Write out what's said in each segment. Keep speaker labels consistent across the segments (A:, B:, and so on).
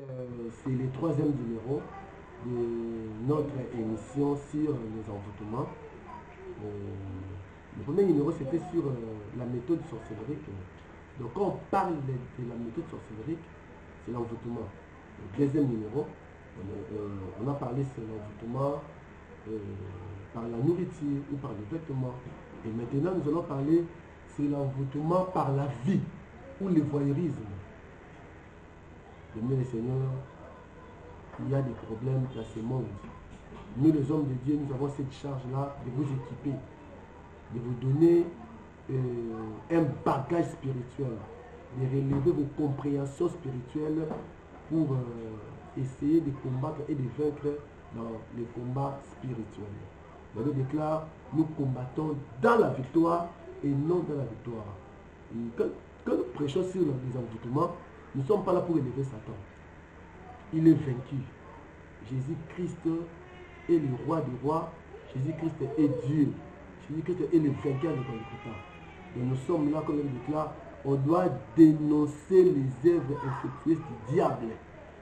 A: C'est le troisième numéro de notre émission sur les envoûtements. Le premier numéro, c'était sur la méthode sorcellerique. Donc, quand on parle de la méthode sorcellerique, c'est l'envoûtement. Le deuxième numéro, on a parlé sur l'envoûtement par la nourriture ou par les vêtements. Et maintenant, nous allons parler sur l'envoûtement par la vie ou le voyeurisme. Bien, les seigneurs, il y a des problèmes dans ce monde. Nous, les hommes de Dieu, nous avons cette charge-là de vous équiper, de vous donner un bagage spirituel, de relever vos compréhensions spirituelles pour essayer de combattre et de vaincre dans les combats spirituels. La Bible déclare, nous combattons dans la victoire et non dans la victoire. Et quand nous prêchons sur les envoûtements, nous ne sommes pas là pour élever Satan. Il est vaincu. Jésus-Christ est le roi des rois. Jésus-Christ est Dieu. Jésus-Christ est le vainqueur de Golgotha. Et nous sommes là, comme il déclare, on doit dénoncer les œuvres infructueuses du diable.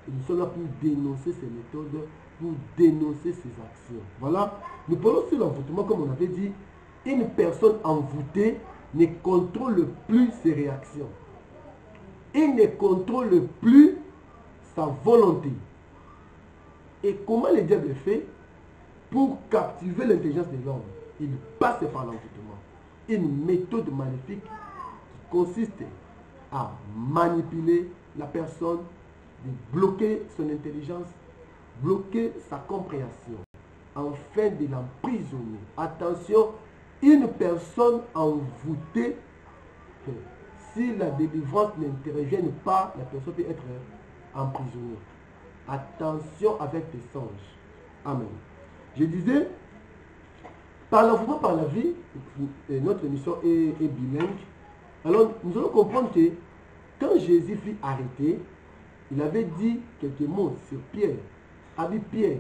A: Et nous sommes là pour dénoncer ses méthodes, pour dénoncer ses actions. Voilà. Nous parlons sur l'envoûtement, comme on avait dit. Une personne envoûtée ne contrôle plus ses réactions. Il ne contrôle plus sa volonté. Et comment le diable fait pour captiver l'intelligence de l'homme? Il passe par l'envoûtement. Une méthode maléfique qui consiste à manipuler la personne, de bloquer son intelligence, bloquer sa compréhension, afin de l'emprisonner. Attention, une personne envoûtée, si la délivrance n'intervient pas, la personne peut être emprisonnée. Attention avec les songes. Amen. Je disais, par l'envoûtement, par la vie, notre émission est bilingue. Alors, nous allons comprendre que quand Jésus fut arrêté, il avait dit quelques mots sur Pierre. Il a dit, Pierre,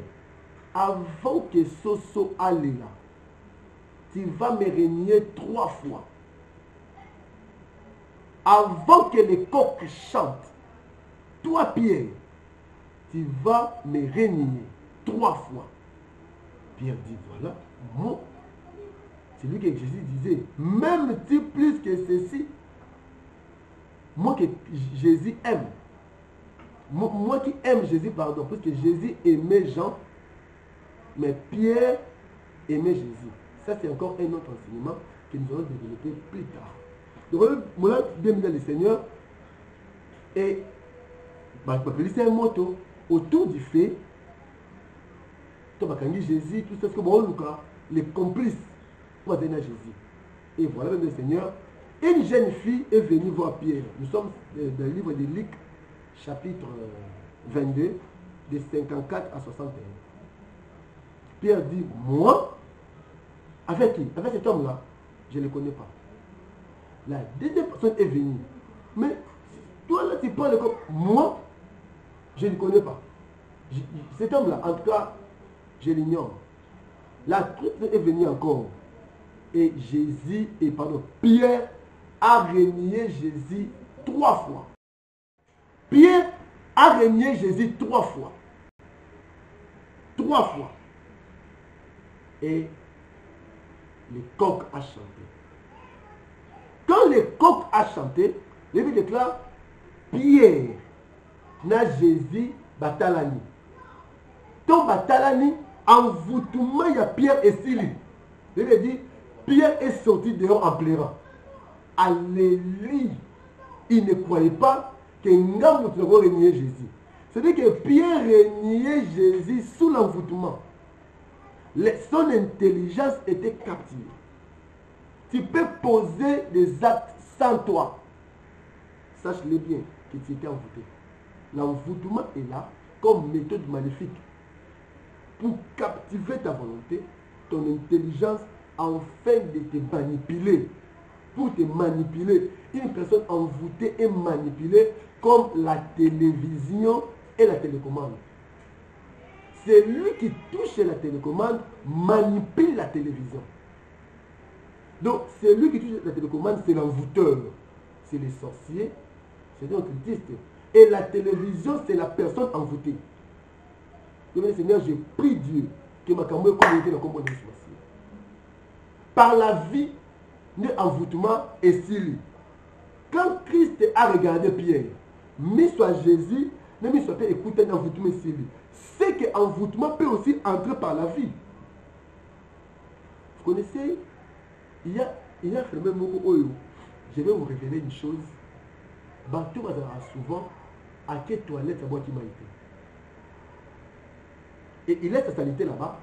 A: avant que Soso aille là, tu vas me renier 3 fois. Avant que les coqs chantent, toi Pierre, tu vas me renier 3 fois. Pierre dit, voilà, moi, c'est lui que Jésus disait, même-tu plus que ceci, moi que Jésus aime, moi qui aime Jésus, pardon, parce que Jésus aimait Jean, mais Pierre aimait Jésus. Ça, c'est encore un autre enseignement que nous allons développer plus tard. Donc, voilà, bienvenue dans le Seigneur. Et, c'est un motto autour du fait, Jésus, tout ce que bon, les complices pour donner à Jésus. Et voilà, même le Seigneur. Une jeune fille est venue voir Pierre. Nous sommes dans le livre de Luc, chapitre 22, de 54 à 61. Pierre dit, moi, avec qui? Avec cet homme-là, je ne le connais pas. La deuxième personne est venue. Mais toi là, tu parles comme moi, je ne connais pas. Cet homme-là, en tout cas, je l'ignore. La troisième est venue encore. Et Pierre a renié Jésus 3 fois. Pierre a renié Jésus 3 fois. 3 fois. Et le coq a chanté. Quand le coq a chanté, le Bible déclare, Pierre n'a Jésus batalani. Ton batalani, envoûtement, il y a Pierre et Sili. Il veut dire, Pierre est sorti dehors en pleurant. Alléluia. Il ne croyait pas que Ngamou va renier Jésus. C'est-à-dire que Pierre reniait Jésus sous l'envoûtement. Son intelligence était captivée. Tu peux poser des actes sans toi. Sache-le bien que tu étais envoûté. L'envoûtement est là comme méthode maléfique pour captiver ta volonté, ton intelligence, afin de te manipuler. Pour te manipuler. Une personne envoûtée est manipulée comme la télévision et la télécommande. C'est lui qui touche la télécommande, manipule la télévision. Donc, celui qui touche la télécommande, c'est l'envoûteur. C'est les sorciers, c'est les occultistes. Et la télévision, c'est la personne envoûtée. Seigneur, j'ai prie Dieu que ma caméra communauté dans le par la vie, le envoûtement est stylé. Quand Christ a regardé Pierre, mis soit Jésus, ne mis soit écouter un envoûtement stylé. C'est que l'envoûtement peut aussi entrer par la vie. Vous connaissez, il y a un mot où je vais vous révéler une chose. Bantou bazara souvent à quelle toilette sa boîte qui m'a été. Et il laisse sa saleté là-bas.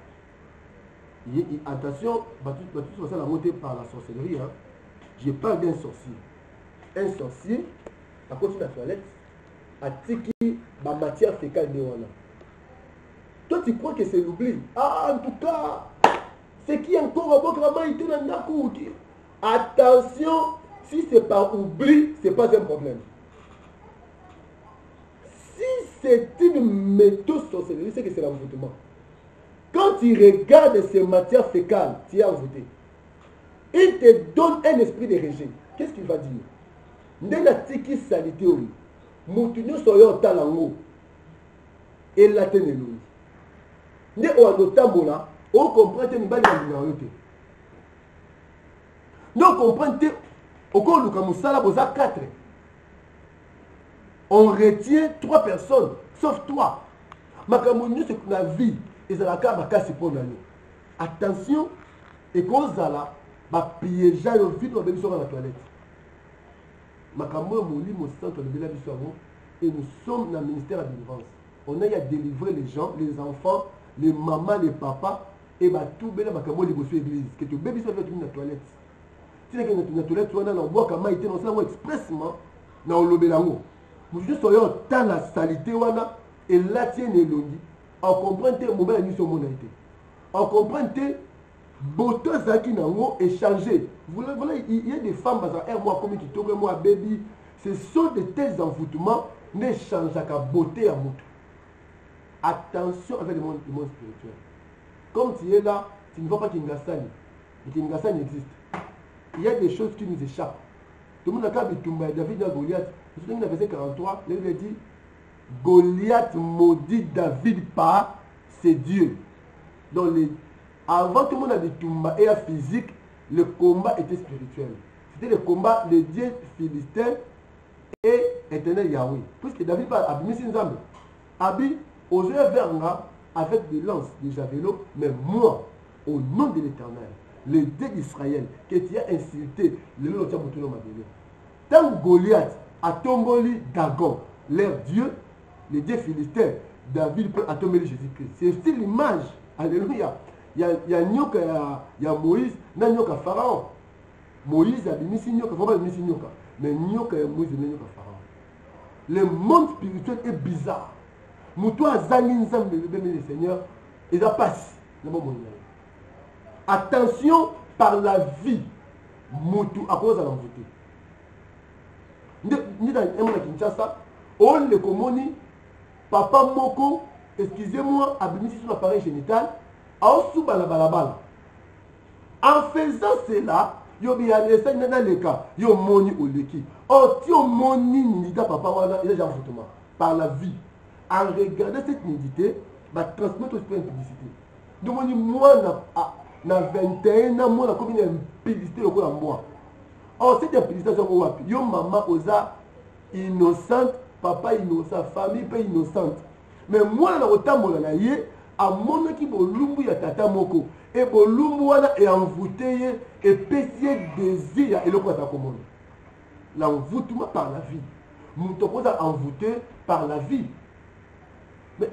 A: Attention, Bantou va la monter par la sorcellerie. Hein. Je parle d'un sorcier. Un sorcier, à côté de la toilette, a tiki ma matière fécale de Wana. Toi, tu crois que c'est l'oubli. Ah, en tout cas, c'est qui encore à votre main été dans la cour. Attention, si c'est par oubli, ce n'est pas un problème. Si c'est une méthode sorcellerie, c'est que c'est l'envoûtement. Quand tu regardes ces matières fécales, tu es envoûté. Il te donne un esprit de rejet. Qu'est-ce qu'il va dire? Ndena tiki salité oui. Moutinyo soyo talango. Et la tenelou. Nde oanotambola, on comprend que nibali na minariote. Donc on comprend que au cours du Kamusala, vous avez 4. On retient 3 personnes, sauf toi. Makamounio, c'est pour la vie. Et c'est la carte pour l'année. Attention, et quand ça là, va piéger le vide dans la toilette. Makamounio, mon lit, mon centre de la vie, et nous sommes dans le ministère de la délivrance. On a à délivrer les gens, les enfants, les mamans, les papas, et bah tout bien, Makamounio, les l'église. Que tu bébé soit dans la toilette. Si tu es dans la toilette, tu es dans la boîte, tu es dans la expressement, dans le bélango. Vous juste soyons dans la salité, et là, tu es longi. On comprend que mon mari sur mon été. On comprend que beauté zaki nango est changé. Voilà, il y a des femmes, moi comme qui tombent, moi baby. Ce sont de tels envoûtements ne changent qu'à beauté à moto. Attention avec le monde spirituel. Comme tu es là, tu ne vois pas Kingasani. Et Kingasani existe. Il y a des choses qui nous échappent. Tout le monde a qu'à David dans Goliath. Dans le verset 43, il dit Goliath maudit David par ses dieux. Donc avant tout le monde a dit Tumba et à physique, le combat était spirituel. C'était le combat des dieux philistins et éternel Yahweh. Puisque David a abîmé ses âmes. Abi, osé vers là avec des lances, des javelots, mais moi, au nom de l'Éternel, le Dieu d'Israël, que tu as insulté, le nom de Dieu. Tant Goliath a tombé Dagon, leur Dieu, les dieux philistins, David peut tomber Jésus-Christ. C'est aussi l'image. Alléluia. Il y a Nyoka, il y a Moïse, il y a Nyoka Pharaon. Moïse a mis Nyoka, il faut pas mis Nyoka. Mais Nyoka et Moïse, il y a Nyoka Pharaon. Le monde spirituel est bizarre. Moutoua Zangin Zang, le Seigneur, il a passé. Attention par la vie. Moutou à cause de l'envoûté. Ni dans un monde Kinshasa, on le communi. Papa Moko, excusez-moi, abîmé sur l'appareil génital, en sous balabala. En faisant cela, yo bien laissé dans le cas, yo moni au leki. Oh, tu moni nida papa wana, il est en envoûtement par la vie. En regardant cette nudité, va transmettre aussi une publicité. Donc moi na 21 ans, moi na comme une publicité le en moi. Oh, cette publicité sur moi, yo maman osa innocente. Papa innocent, famille pas innocente. Mais moi, na otambola na ye, a mon qui bolumbu ya tata moko. Et bolumbu wana est envoûté et pétier désir et le quoi ta commande. L'envoûtement par la vie. Nous te posons envoûté par la vie. Mais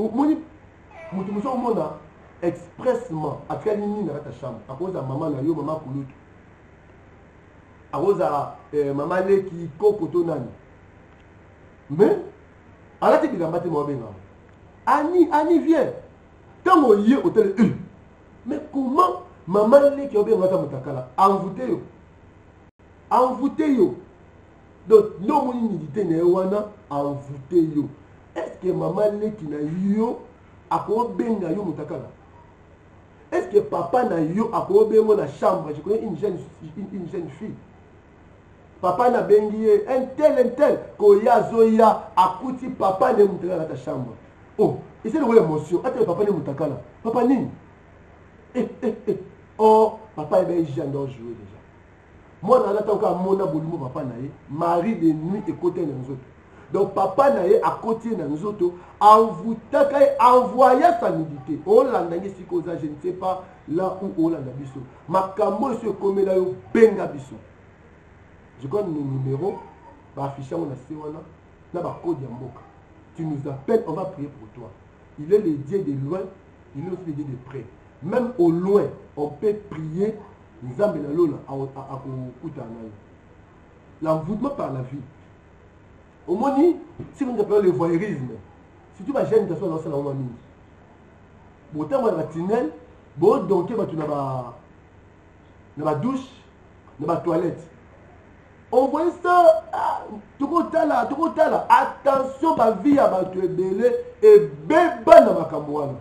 A: nous sommes au monde expressement à quel niveau dans ta chambre. À cause de maman na yo, maman Koulout. À cause de maman qui kokoto nani. Mais, à la tête de la bâtiment, Annie vient. Quand on y est au tel, mais comment maman qui a bien envoûté yo? Envoûté yo. Donc, non, mon unité n'est pas envoûté yo. Est-ce que maman qui n'a yo a quoi bien na yo mutakala? Est-ce que papa n'a yo a quoi bien dans la chambre? Je connais une jeune fille. papa na bengi un tel koya zoya akuti papa ne mutaka na ta chambre. Oh, et c'est le émotion. Attends, papa ne mutakala. Papa nini? Oh, papa est bien j'adore jouer déjà. Moi dans l'attente quand mona bolimo papa nae, mari de nuit et côté dans nous autres. Donc papa nae à côté dans nous autres, envoyer sa nudité. Hollande si cause je ne sais pas là où Hollande biso. Makambo se comme là yo benga biso. Je connais nos numéros, bah afficher on a sewana, na ba code ya mboka. Tu nous appelles, on va prier pour toi. Il est le Dieu de loin, il est aussi le Dieu de près. Même au loin, on peut prier. L'envoûtement par la vie. Au moins, si vous appelez le voyeurisme, si tu vas gêner, tu vas dans la main. Bon, tu vas tunnel, bon, donc tu vas dans la douche, dans la toilette. On voit ça, tout là. Attention, ma vie à ma belé et béba dans ma cambouane.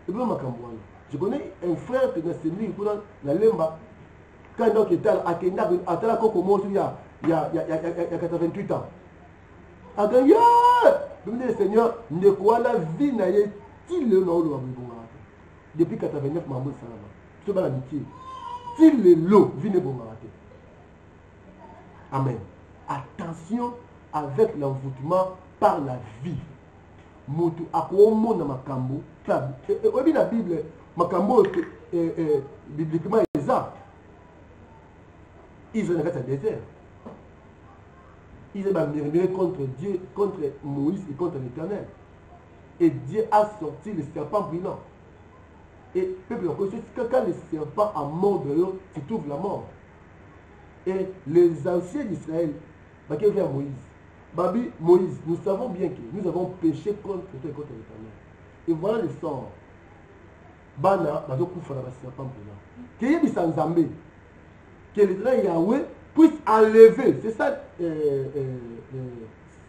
A: Je connais un frère qui est venu pour la Lemba. Quand il est allé à la Kokomo, il y a 88 ans. A gagné, le Seigneur, ne quoi la vie n'a il le nom depuis 89 Mambo Salama. C'est pas l'amitié. S'il le lot, vie n'est pas raté. Amen. Attention avec l'envoûtement par la vie. Motu akomo na makambo. Oui, la Bible, makambo bibliquement exact. Ils ont dans le désert. Ils ont murmuré contre Dieu, contre Moïse et contre l'Éternel. Et Dieu a sorti le serpent brûlant. Et peuple, quand le serpent a mort de l'eau, tu trouves la mort. Et les anciens d'Israël, bah, qui vers Moïse. Babi, Moïse, nous savons bien que nous avons péché contre toi et contre l'Éternel. Et voilà le sort. Bana, bazo kufala ba serpent brûlant. Que yebi sans Zambé, que l'Éternel Yahweh puisse enlever, c'est ça ce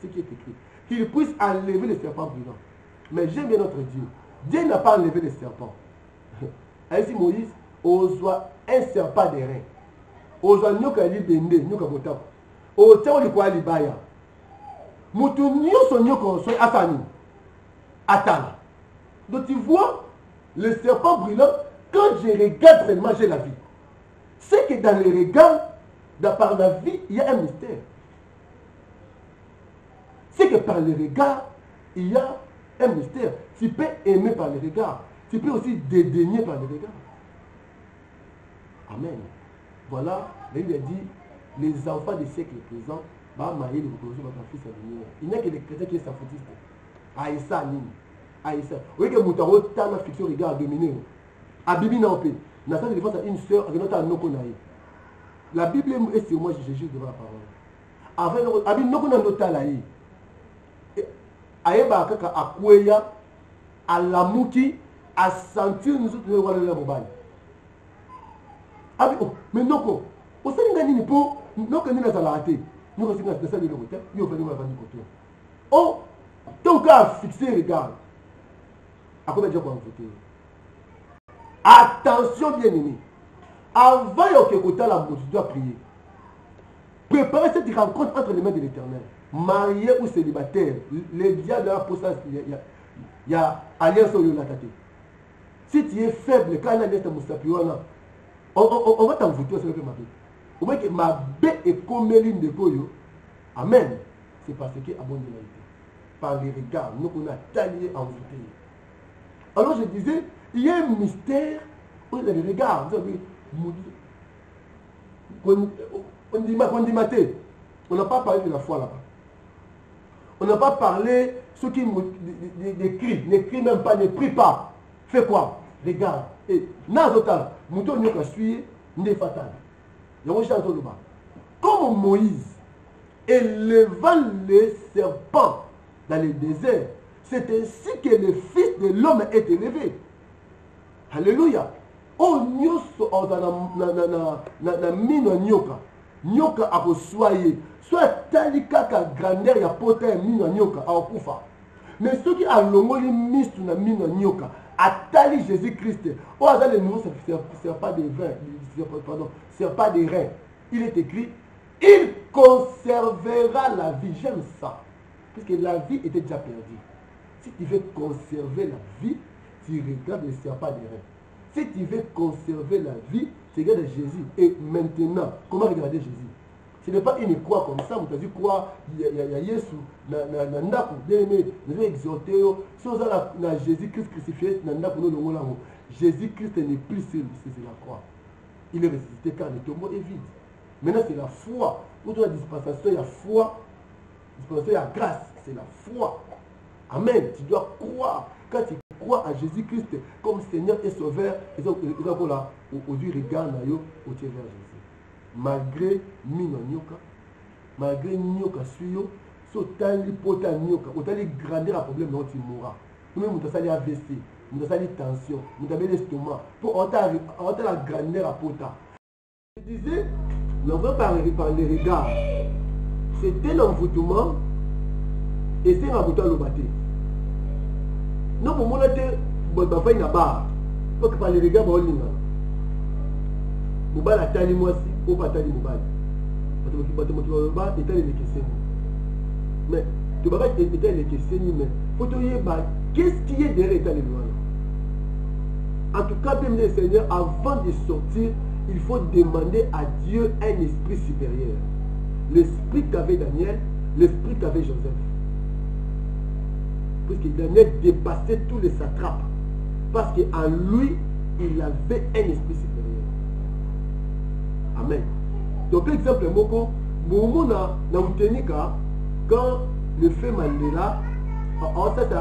A: qui est écrit, qu'il puisse enlever le serpent brûlant. Mais j'aime bien notre Dieu. Dieu n'a pas enlevé le serpent. Ainsi Moïse, ozoa un serpent des reins. Ozoa nyoka li bende, nyoka botako. Ozoa li kwa libaya. Mutu nyoso nyoko soy asani. Atala. Donc tu vois, le serpent brûlant, quand je regarde vraiment, j'ai la vie. C'est que dans les regards, par la vie, il y a un mystère. C'est que par les regards, il y a un mystère. Tu peux aimer par les regards. Tu peux aussi dédaigner par les regards. Amen. Voilà, la Bible a dit, les enfants des siècles présents, bah, marier les reproduire votre fils à venir. Il n'y a que les chrétiens qui sont foutistes. Aïssa, Nini. Aïssa. Vous voyez que Moutaro, t'as la fiction, les gars, à dominer. À Bibi Naopé. N'a pas de défense à une soeur, à une autre à Nokonaï. La Bible est sur moi, j'ai juste devant la parole. Avec Abi Nokona Notalaï. Aïeba Kaka Akweya, à Lamouki, à sentir nous autres, nous allons le mobile. Abi, oh, mais Noko, au sein de Nini pour, Noko Nina Salate. Nous aussi, nous avons fait le côté, nous avons fait le côté. Oh, ton cas fixé, regarde. À combien de gens qu'on voter? Attention, bien aimé. Avant que la bouche, tu dois prier. Préparer cette rencontre entre les mains de l'Éternel. Marié ou célibataire, les diables de la postage, il y a alliance au lieu de la tête. Si tu es faible, quand il y a on va t'envoûter sur le ma vie. Au moins que ma baie est comme l'une de Goyo. Amen. C'est parce que abondé la vie. Par les regards, nous on a taillé envoûté. Alors je disais, il y a un mystère où les regards, on dit maté. On n'a pas parlé de la foi là-bas. On n'a pas parlé ceux qui des cris, ne crie même pas, ne prie pas. Fais quoi? Regarde. Et Nazotal, Mouton Nyoka suit, n'est fatal. Comme Moïse élevant les serpents dans le désert, c'est ainsi que le Fils de l'homme est élevé. Alléluia. Oh, nyoso na mino nyoka. Nyoka akosoye. Soit talika ka grandeur ya pota ya mino nyoka akufa. Mais ceux qui a longoli mistu na mino nyoka, atali Jésus-Christ. Oh, dans le nouveau, c'est pas des reins. Pardon, c'est pas des reins. Il est écrit, il conservera la vie. J'aime ça. Puisque la vie était déjà perdue. Si tu veux conserver la vie, tu regardes le serpent des reins. Si tu veux conserver la vie, tu regardes Jésus. Et maintenant, comment regarder Jésus? Ce n'est pas une croix comme ça, vous avez dit quoi? Il y a Jésus, nous exhorté, si on a Jésus-Christ crucifié, Jésus-Christ n'est plus sur la croix. Il est ressuscité car le tombeau est vide. Maintenant, c'est la foi. Où dans la dispensation, il y a foi. Dispensation, il y a grâce. C'est la foi. Amen. Tu dois croire. Quand tu crois à Jésus-Christ comme Seigneur et Sauveur, ils ont aujourd'hui regarde au Dieu vers Jésus. Malgré Minonyoka, malgré Nyoka Suyo, si tu as Nyoka, tu as grandeur à problème, non, tu mourras. Nous-mêmes, nous avons AVC, nous avons tension, nous avons l'estomac. Pour on a la grandeur à pota. Je disais, nous avons parlé par les regards. C'était l'envoûtement et c'est l'envoûtement à l'obaté. Nous, pour moi, nous avons fait une barre. Donc, par les regards, nous avons Mobile atali mwasi ou pas atali mobile. Mais tu vas pas être les questions, mais faut te dire qu'est-ce qui est derrière l'état de loi. En tout cas, bien le Seigneur, avant de sortir, il faut demander à Dieu un esprit supérieur. L'esprit qu'avait Daniel, l'esprit qu'avait Joseph. Puisque Daniel dépassait tous les satrapes. Parce qu'en lui, il avait un esprit supérieur. Amen. Donc, exemple, Moko, quand le fait Mandela, en cette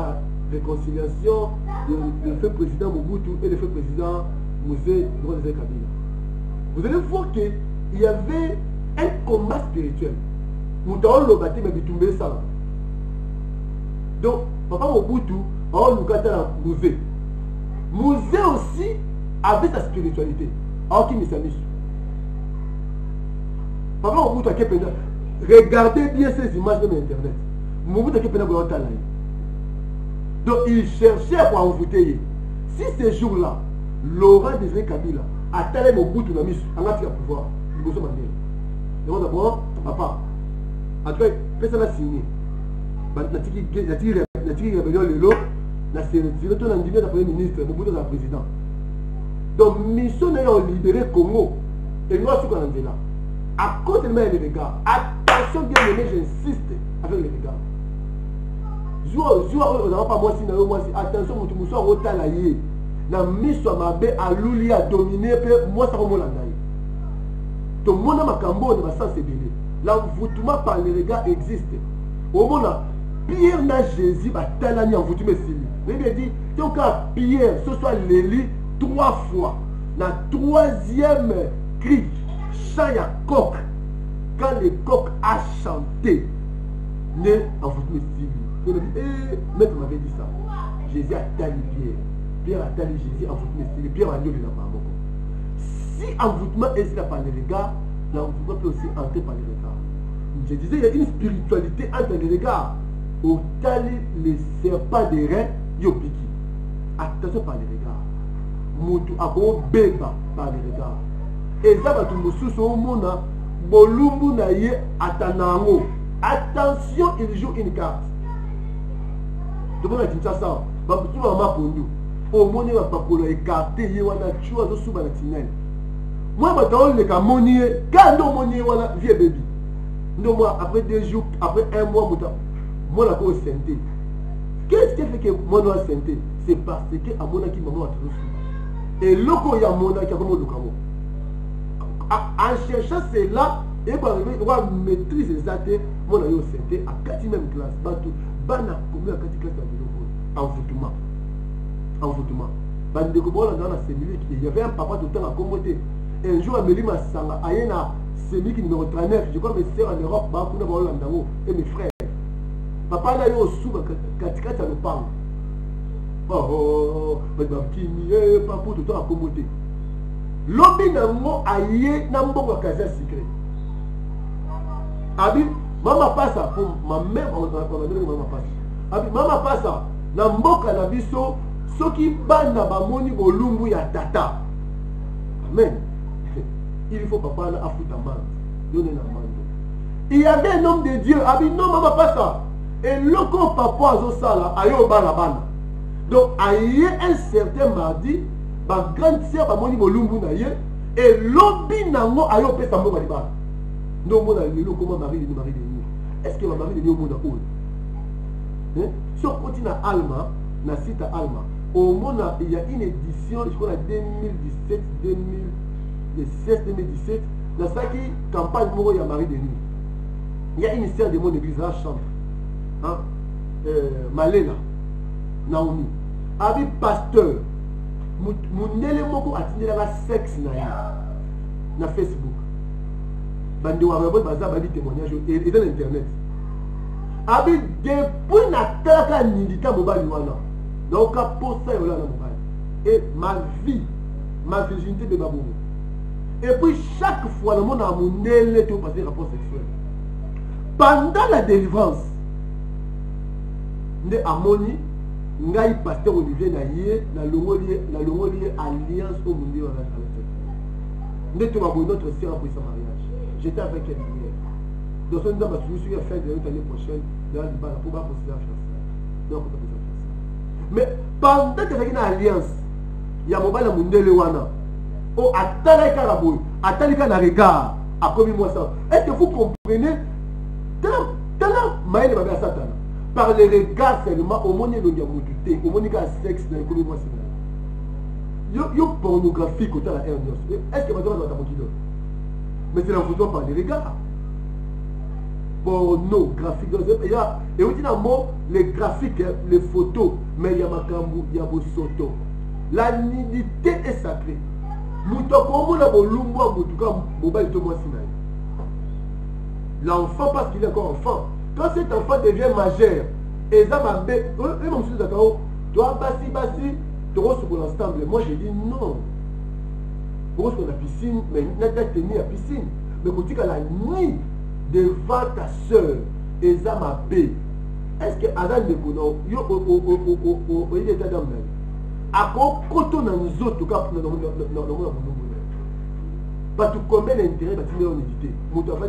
A: réconciliation, le fait président Mobutu et le fait président Mosé Kabila, vous allez voir qu'il y avait un combat spirituel. Moutaon le bâti, mais Bitumbe ça. Donc, papa Mobutu, on nous gâte la Mosé. Mosé aussi avait sa spiritualité. Alors qu'il s'amuse. Papa Mobutu a qu'à regardez bien ces images de Internet. Mobutu a qu'à peine. Donc il cherchait à envoûter. Si ces jours-là, Laurent Désiré Kabila a talé Mobutu dans mis en Afrique à pouvoir, il faut se demander. Donc d'abord, papa, en tout cas, personne n'a signé. La rébellion le lot, la sécurité de la Premier ministre, Mobutu est le président. Donc mission ayant libéré Congo, et nous sommes là. À cause de mes regards, attention bien aimé, j'insiste avec les regards. Attention, mon soir au talaye. La mise à ma baie à l'ouli à dominer, moi ça remonte la naïe. Donc, mon âme à Cambo ne va pas s'ébéler. L'envoûtement par les regards existe. Au moment Pierre n'a Jésus, va talani envoûtement s'il. Mais il dit, donc Pierre, ce soit l'élu 3 fois. La 3e cri. Chaya coq, quand le coq a chanté, né en vous il a dit, maître m'avait dit ça. Jésus a tali Pierre. Pierre a tali Jésus en vous Pierre a dit de la maman. Si envoûtement est là par les regards, l'envoûtement peut aussi entrer par les regards. Je disais, il y a une spiritualité entre les regards. Au tali les serpents des reins, yopiki. Attention par les regards. Moutou a beau béba par les regards. Et ça va tout moussus au monde, bolumbu na ye atanango. Attention, il joue une carte. Tout le monde a dit ça. Bah tout le monde pondu. Au monde va pas pour écarter ye wana chua zo suba na tinel. Moi maintenant le ka monier, quand non monier wana vieux bébé. Non moi après 2 jours, après 1 mois moi la ko santé. Qu'est-ce qui fait que moi no santé? C'est parce que à mon qui maman a trop. Et loko ya mona qui a comme le camo. En cherchant cela, il va maîtriser ça. Mon aïe c'était à 4e classe. Batou, bana comme à 4e classe envoûtement. Envoûtement. Bande comme on dans la séminaire, il y avait un papa tout le temps à commoter. Un jour, Amélie Massanga, Ayena, séminaire numéro 39, je crois mes sœurs en Europe, Bakuna Baolandango et mes frères. Papa là, il est au sous, Katika, ça nous parle. Oh, Babakini, papa tout le temps à commoter. Lobi nango aye na mbongo kaza secret. Abi mama passa pour ma mère on a donné mama passa. Abi mama passa na mboka na biso soki bana bamoni bolumbu ya tata. Amen. Il faut papa na afuta man. Il y avait un homme de Dieu, il dit non, maman, pas ça. Et lorsqu'on papa a ça là, ayo bana. Donc, il y a un certain mardi, ma grande sœur a moni bolumbu na ye, et lobby nango ayo pesa mo balibana. Non, mon ami, comment Marie de nous. Est-ce que ma Marie de nous mon a si on continue à Alma, na site à Alma, au monde il y a une édition, je crois 2017, 2016, 2017, dans cette campagne il y a Marie de nous. Il y a une sœur de mon église, la chambre. Hein? Malela, Naomi. Avec pasteur, mon élément a tenu la sexe na Facebook. Bandi wa rebo baza bali témoignage et dans internet. Avec depuis na taka nilita mobali wana. Donc ka posta yo la mobali. Et ma vie, ma virginité de babou. Et puis chaque fois le monde a mon élé tout passer rapport sexuel. Pendant la délivrance, ne amoni ngai pasteur Olivier na ye na longoli alliance au monde wana ala. Ne tu vas notre sœur pour sa mariage. J'étais avec elle hier. Donc ce temps je suis fait de l'année prochaine dans le bar pour pas faire ça. Donc on peut faire ça. Mais pendant que tu as une alliance, il y a mon bal monde le wana. Oh atala karaboy, atala na regard. A combien moi ça? Est-ce que vous comprenez? Tellement maïle va bien Satan. Par les regards seulement, au moins il y a moduté, au moins il y a sexe dans le combien moi c'est. Yo pornographie côté la hernios. Est-ce que madame va t'apporter d'autre? Mais c'est la photo par les regards. Pornographique. Et on dit dans le mot, les graphiques, les photos, mais il y a Makambu, il y a Bosoto. La nudité est sacrée. L'enfant, parce qu'il est encore enfant, quand cet enfant devient majeur, et ça m'a fait, toi, basi, tu vas sur l'ensemble. Moi, j'ai dit non. Pour la piscine, mais il n'a pas tenu la piscine. Mais quand tu as la nuit devant ta soeur, et ça m'a fait, est-ce que Adam de Kono, il était dans le même? À quoi quand on a nous autres, parce que combien d'intérêt tu as en édité? Mon enfant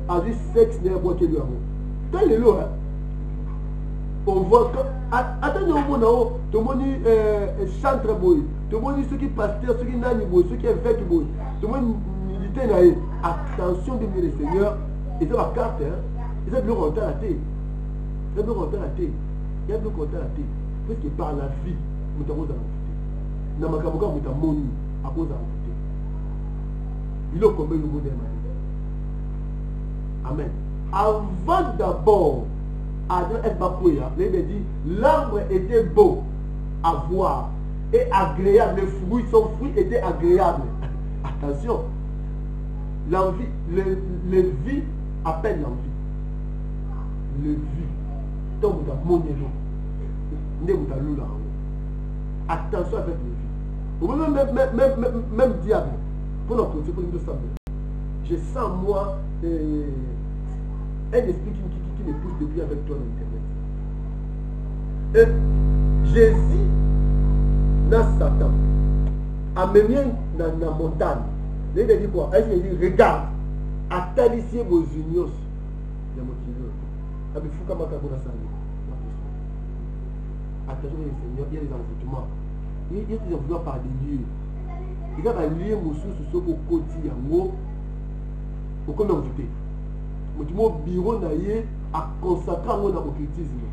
A: a vu sexe n'est pas qu'il lui a mot. Dans les lots, on voit que. Attendez au monde, tout le monde chantre boy, tout le monde ceux qui pasteur, ceux qui n'ont boy, ceux qui évêque boy, tout le monde militaire naïe. Attention de mes seigneurs, ils ont la carte, ils ont bien rentré à la tête. Ils ont bien rentré à la tête. Ils ont bien rentré à la tête. Parce que par la vie, nous avons à l'enfouté. Nous avons à moni à cause de l'enfouté. Il a combien le monde est marié. Amen. Avant d'abord, Adam et Bapouya, il dit l'arbre était beau à voir et agréable. Son fruit était agréable. Attention, l'envie, le vie appelle l'envie. Le vie, tant que tu as mon élo, attention avec le vie. Même diable, pour notre côté, pour nous sembler. Je sens moi un esprit qui me pousse depuis avec toi dans Internet. Et Jésus, dans Satan, a mené dans la montagne. Il a dit quoi? Il a dit regarde, à talissier vos unions. Il y a mon kilo. Avec Fouka Makabona Sani. Attention les seigneurs, il y a des envoûtements. Il y a des envoûtements par des lieux. Il y a des lieux où ils sont au quotidien. Au comme envoûté. Mon bureau n'a à consacrer à l'occultisme,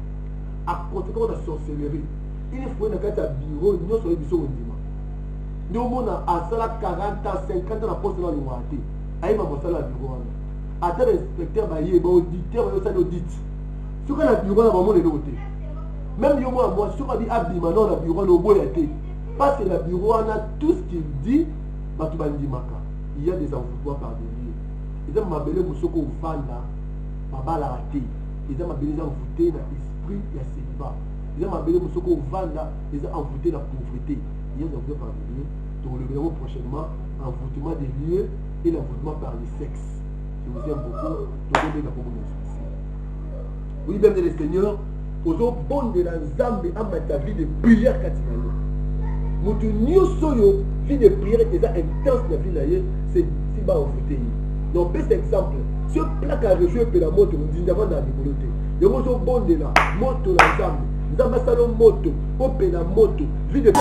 A: à consacrer à la sorcellerie. Il faut que tu aies un bureau, nous sommes au dimanche. Nous avons à 40 ans, 50 ans, à poste dans le Wati. Aïe, ma bosse à la bureau. À tel inspecteur, auditeur, audit. Ce qu'on a bureau, on a l'autre. Même moi, si on a dit Abdi, maintenant, le bureau, on a été. Parce que le bureau, on a tout ce qu'il dit, il y a des envoûtements par des lieux. Ils ont m'appelé Moussoko Vanda, Baba la raté. Ils ont m'appelé envoûté dans l'esprit et à célibat. Ils ont m'appelé Moussoko Vanda, ils ont envoûté dans la pauvreté. Il y a des envoûtements par des lieux. Donc le verrons prochainement, envoûtement des lieux et l'envoûtement par les sexes. Je vous aime beaucoup. Donc la oui, même les seigneurs, aux bon de la Zambie à ma vie de prière katinalo. Moutou Nyosoyo, vie de prière qui est intense dans la vie, c'est si bas envoûté. Donc, cet exemple, ce plat qui a reçu la moto, nous disons avant dans la développé. Il y a un bon de là, moto la zambe. Nous avons salon moto, opé la moto, vie de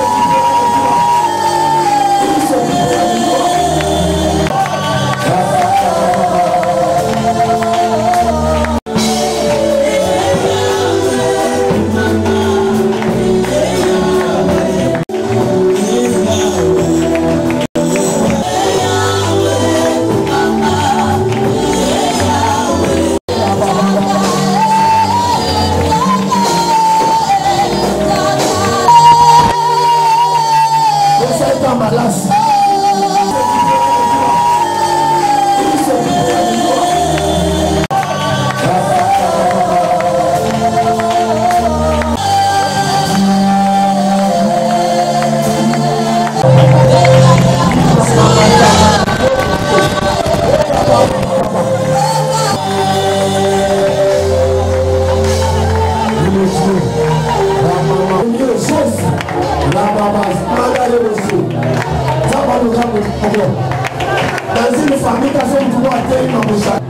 B: dans une famille qui a fait une voix tellement bouchée.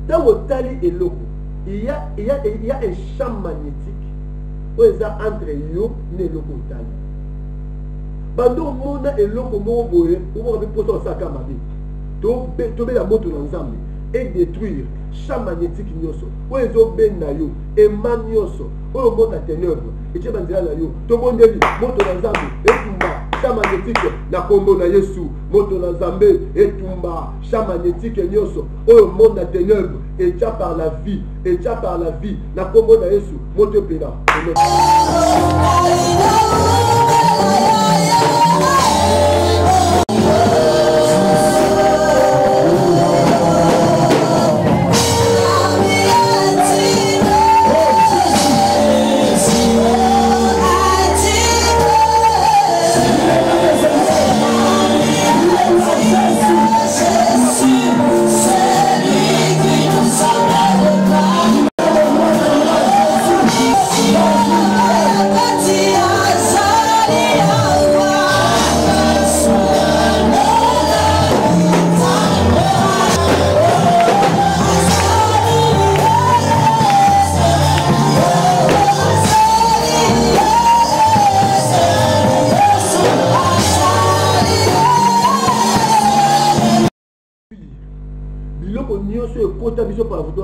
A: Dans le tali et l'eau, il y a un champ magnétique où il y a entre yo et l'eau tali. Bando mona et l'eau comme on voit, on va poser un sac à ma vie. Tomber la moto dans l'ensemble et détruire champ magnétique nyoso. Où ils ont ben na yo et man nyoso. Où on monte à ténèbres. Et tu vas dire là yo. Tout le monde dit moto dans l'ensemble et tumba champ magnétique na combo na Yesu. Moto dans l'ensemble et tumba champ magnétique nyoso. Où on monte à ténèbres et tu par la vie et tu par la vie na combo na Yesu. Moto pena.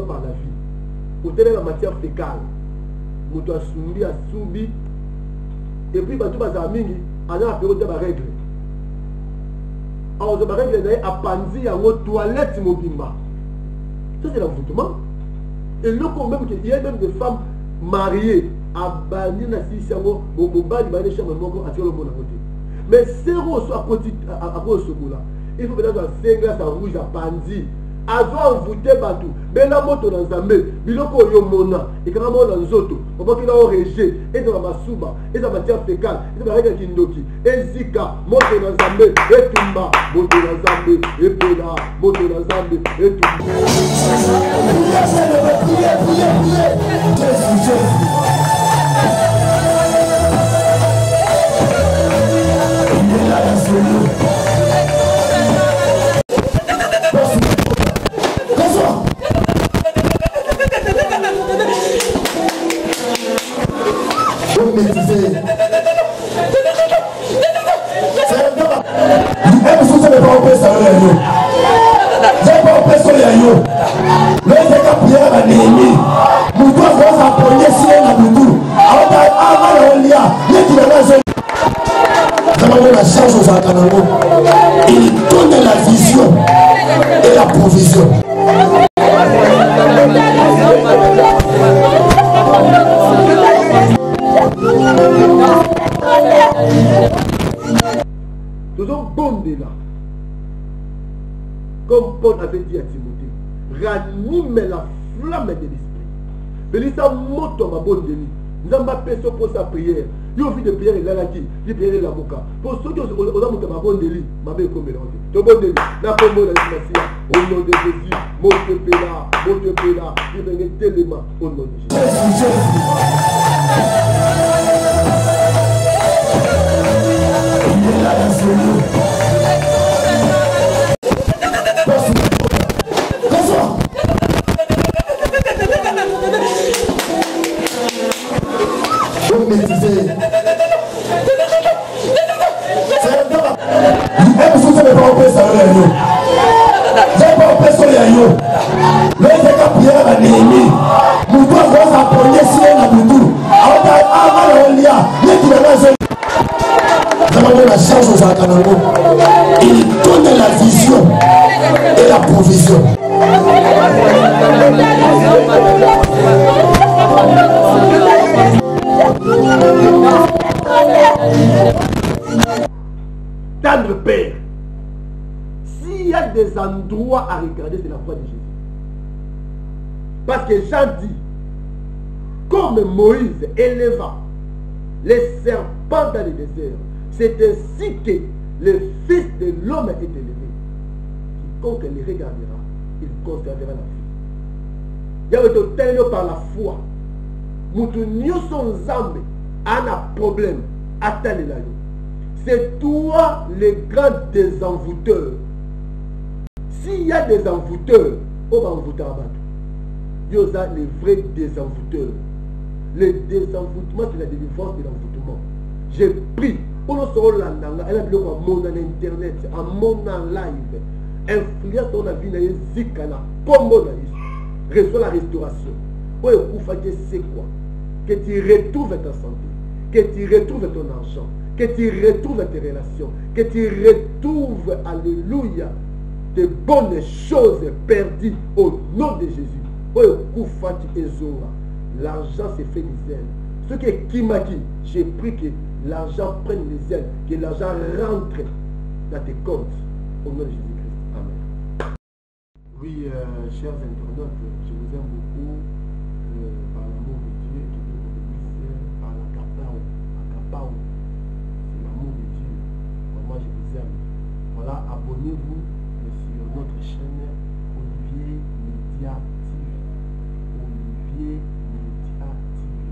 A: Par la vie, au télé la matière fécale, moto a soubi, et puis bateau bazamini, en a période de la règle. Alors, la règle est à panzi à votre toilette mobimba. Ça, c'est l'envoûtement. Et le même qu'il y a même des femmes mariées à banni na si mon bali bani chambre moko à tirer le monde à côté. Mais c'est aussi à côté à cause de ce là. Il faut peut-être un cingle à rouge à panzi. Avant envoûté bateau, mais la moto dans Zambé, biloko yomona, et quand on a dans Zoto, on va qu'il a origé, et dans la masuba, et dans la matière fécale, et dans la règle kindoki, et zika, moto dans Zambé, et tumba, moto dans Zambé, et pela, moto dans Zambé, et tumba.
B: Il donne la vision et la provision.
A: Nous sommes bondés là. Comme Paul avait dit à Timothée, ranime la flamme de l'esprit. Mais il s'est moto ma bonne délit. Nous avons appelé ça pour sa prière. Il y a de prière là qui, il prière la boca. Pour ceux qui ont ma bonne délit, ma belle comme mélange. Ton bon délit, la combo la Messia, au nom de Jésus, monte pela, il venait tellement au nom de Jésus.
B: Vous maîtrisez. C'est un temps. Vous ne pas opérer ça. Vous n'avez pas opérer sur les yeux. Le fait que Pierre a némi. Nous devons s'apprendre sur la boudou. La charge aux Akanango. Il donne la vision et la provision.
A: Tendre Père, s'il y a des endroits à regarder, c'est la voix de Jésus. Parce que Jean dit, comme Moïse éleva les serpents dans le désert, c'est ainsi que le Fils de l'homme est élevé. Quiconque les regardera, il conservera la vie. Il y a le tel par la foi. Nous sommes nzambe un problème. Attendez-la. C'est toi le grand désenvoûteur. S'il y a des envoûteurs, on va envoûter à battre. Il y a les vrais désenvoûteurs. Le désenvoûtement, c'est la délivrance de l'envoûtement. J'ai pris. On a sur la elle a vu un monde en internet, un monde en live. Influence dans la vie, il y a zikana. Comme on reçoit la restauration. C'est quoi? Que tu retrouves ta santé, que tu retrouves ton argent, que tu retrouves tes relations, que tu retrouves, alléluia, de bonnes choses perdues au nom de Jésus. L'argent s'est fait des ailes. Ce qui est Kimaki, j'ai pris que l'argent prenne les ailes, que l'argent rentre dans tes comptes. Au nom de Jésus-Christ. Amen. Oui, chers internautes, je vous aime beaucoup par l'amour de Dieu, que Dieu vous bénisse, par l'agapao. Agapao, c'est l'amour de Dieu. Moi, je vous aime. Voilà, abonnez-vous sur notre chaîne Olivier Média TV. Olivier Média TV.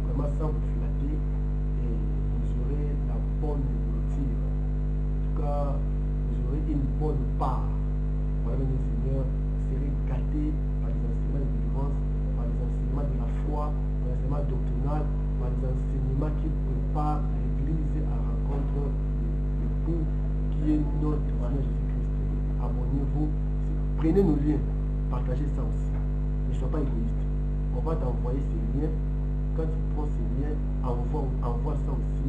A: Vraiment, sans vous flatter, et vous aurez la bonne nourriture. En tout cas, vous aurez une bonne part. Voilà, mes seigneurs, serez gâtés par les enseignements de délivrance, par les enseignements de la foi, par les enseignements doctrinaux, par les enseignements qui préparent l'Église à rencontrer l'époux qui est notre Seigneur Jésus-Christ. Abonnez-vous, prenez nos liens, partagez ça aussi. Ne sois pas égoïste. On va t'envoyer ces liens. Quand tu prends ces liens, envoie ça aussi